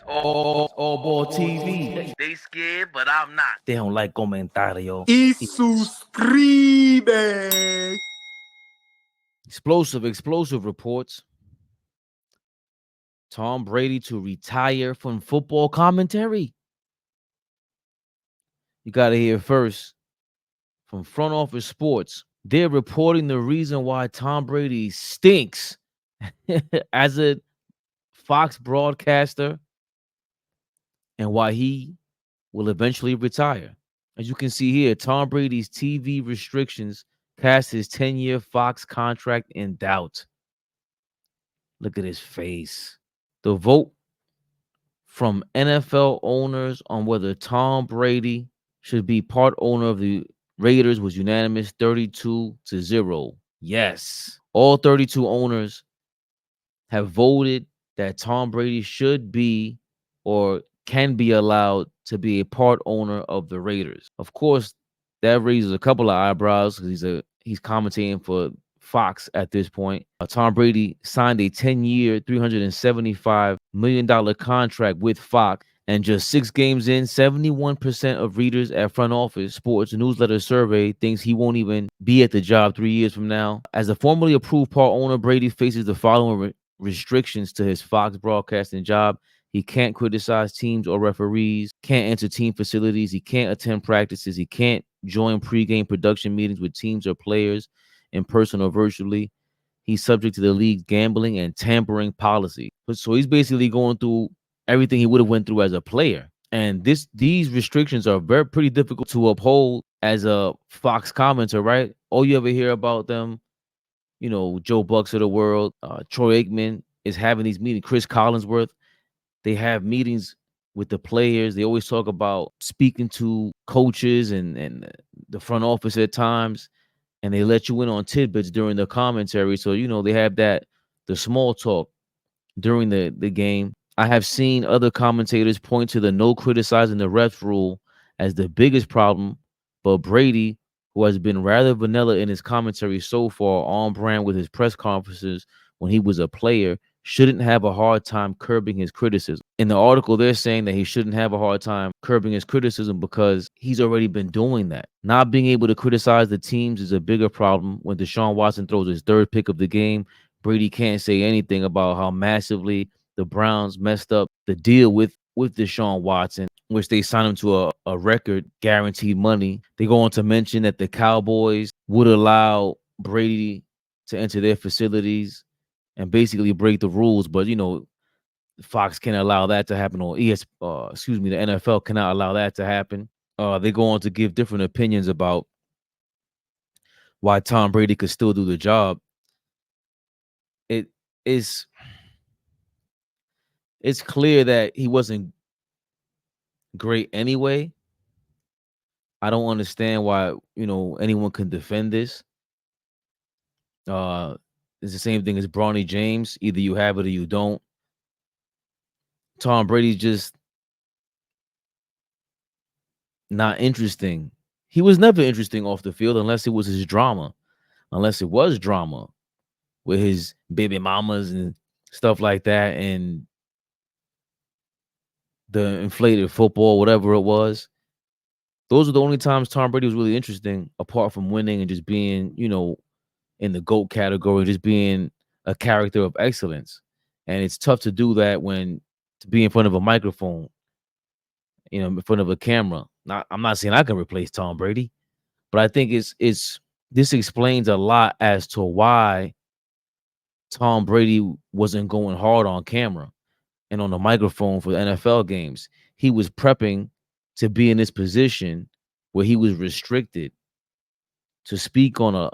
AllBall TV. They scared, but I'm not. They don't like Commentator. Y suscribe. Explosive reports. Tom Brady to retire from football commentary. You got to hear first from Front Office Sports. They're reporting the reason why Tom Brady stinks as a Fox broadcaster and why he will eventually retire. As you can see here, Tom Brady's TV restrictions cast his 10-year Fox contract in doubt. Look at his face. The vote from NFL owners on whether Tom Brady should be part owner of the Raiders was unanimous, 32-0. Yes, all 32 owners have voted that Tom Brady should be or can be allowed to be a part owner of the Raiders. Of course, that raises a couple of eyebrows because he's commentating for Fox at this point. Tom Brady signed a 10-year, $375 million contract with Fox. And just 6 games in, 71% of readers at Front Office Sports newsletter survey thinks he won't even be at the job 3 years from now. As a formally approved part owner, Brady faces the following restrictions to his Fox broadcasting job. He can't criticize teams or referees, can't enter team facilities, he can't attend practices, he can't join pregame production meetings with teams or players in person or virtually. He's subject to the league's gambling and tampering policy. So he's basically going through everything he would have went through as a player. And these restrictions are pretty difficult to uphold as a Fox commentator, right? All you ever hear about them, Joe Bucks of the world, Troy Aikman is having these meetings, Chris Collinsworth, they have meetings with the players. They always talk about speaking to coaches and the front office at times, and they let you in on tidbits during the commentary. So, they have the small talk during the game. I have seen other commentators point to the no criticizing the refs rule as the biggest problem, but Brady, who has been rather vanilla in his commentary so far, on brand with his press conferences when he was a player, shouldn't have a hard time curbing his criticism. In the article, they're saying that he shouldn't have a hard time curbing his criticism because he's already been doing that. Not being able to criticize the teams is a bigger problem. When Deshaun Watson throws his 3rd pick of the game, Brady can't say anything about how massively the Browns messed up the deal with Deshaun Watson, which they signed him to a record guaranteed money. They go on to mention that the Cowboys would allow Brady to enter their facilities and basically break the rules, but Fox can't allow that to happen, or the NFL cannot allow that to happen. They go on to give different opinions about why Tom Brady could still do the job. It's clear that he wasn't great anyway. I don't understand why anyone can defend this. It's the same thing as Bronny James. Either you have it or you don't. Tom Brady's just not interesting. He was never interesting off the field unless it was his drama. Unless it was drama with his baby mamas and stuff like that and the inflated football, whatever it was. Those are the only times Tom Brady was really interesting, apart from winning and just being, in the GOAT category, just being a character of excellence. And it's tough to do that to be in front of a microphone, in front of a camera. I'm not saying I can replace Tom Brady, but I think this explains a lot as to why Tom Brady wasn't going hard on camera and on the microphone for the NFL games. He was prepping to be in this position where he was restricted to speak on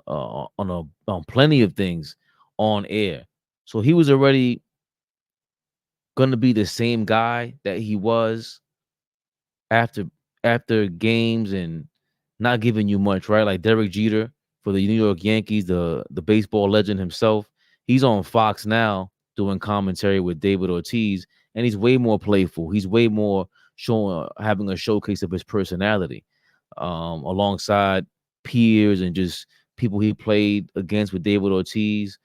plenty of things on air. So he was already going to be the same guy that he was after games and not giving you much, right? Like Derek Jeter for the New York Yankees, the baseball legend himself. He's on Fox now doing commentary with David Ortiz, and he's way more playful. He's way more having a showcase of his personality alongside peers and just people he played against with David Ortiz.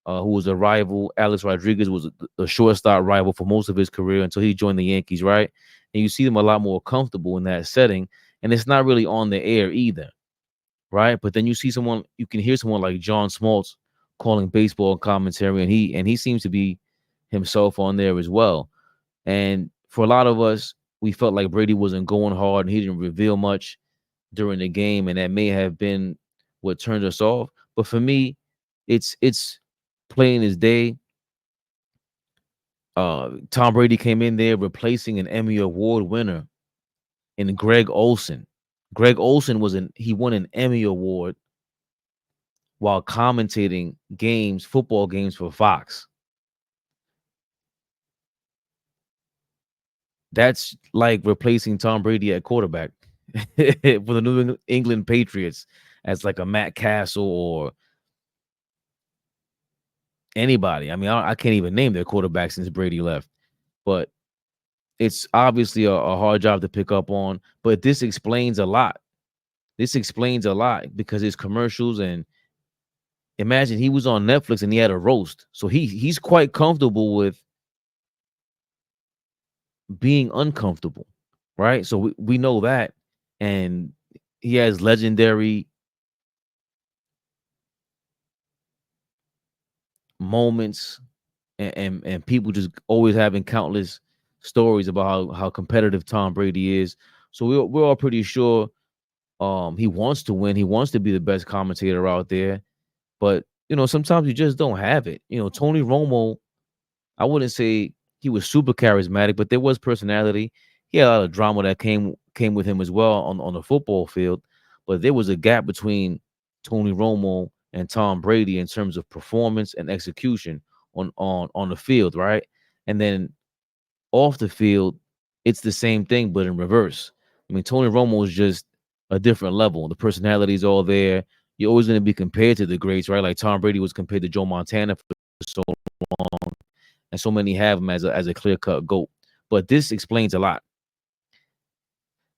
who was a rival. Alex Rodriguez was a shortstop rival for most of his career until he joined the Yankees, right? And you see them a lot more comfortable in that setting, and it's not really on the air either, right? But then you can hear someone like John Smoltz calling baseball commentary, and he seems to be himself on there as well. And for a lot of us, we felt like Brady wasn't going hard and he didn't reveal much during the game, and that may have been what turned us off. But for me, it's plain as day. Tom Brady came in there replacing an Emmy Award winner in Greg Olson. Greg Olson he won an Emmy Award while commentating football games for Fox. That's like replacing Tom Brady at quarterback for the New England Patriots as like a Matt Castle or anybody. I mean, I can't even name their quarterback since Brady left, but it's obviously a hard job to pick up on. But this explains a lot. This explains a lot because his commercials, and imagine he was on Netflix and he had a roast. So he's quite comfortable with being uncomfortable, right? So we know that. And he has legendary moments, and people just always having countless stories about how competitive Tom Brady is. So we're all pretty sure he wants to win. He wants to be the best commentator out there. But sometimes you just don't have it. Tony Romo, I wouldn't say he was super charismatic, but there was personality. He had a lot of drama that came with him as well on the football field. But there was a gap between Tony Romo and Tom Brady in terms of performance and execution on the field, right? And then off the field, it's the same thing, but in reverse. I mean, Tony Romo is just a different level. The personality is all there. You're always going to be compared to the greats, right? Like Tom Brady was compared to Joe Montana for so long, and so many have him as a clear-cut GOAT. But this explains a lot.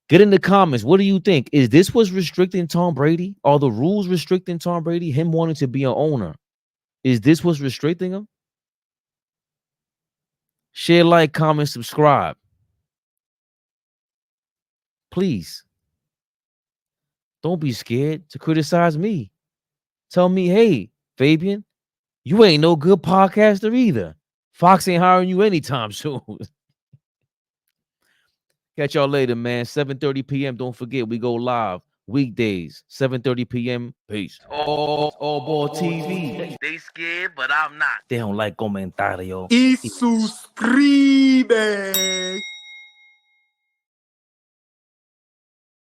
Get in the comments. What do you think? Is this what's restricting Tom Brady? Are the rules restricting Tom Brady? Him wanting to be an owner? Is this what's restricting him? Share, like, comment, subscribe. Please. Don't be scared to criticize me. Tell me, hey, Fabian, you ain't no good podcaster either. Fox ain't hiring you anytime soon. Catch y'all later, man. 7:30 p.m. Don't forget, we go live weekdays, 7:30 p.m. Peace. AllBall TV. They scared, but I'm not. They don't like Commentator. Y suscribe.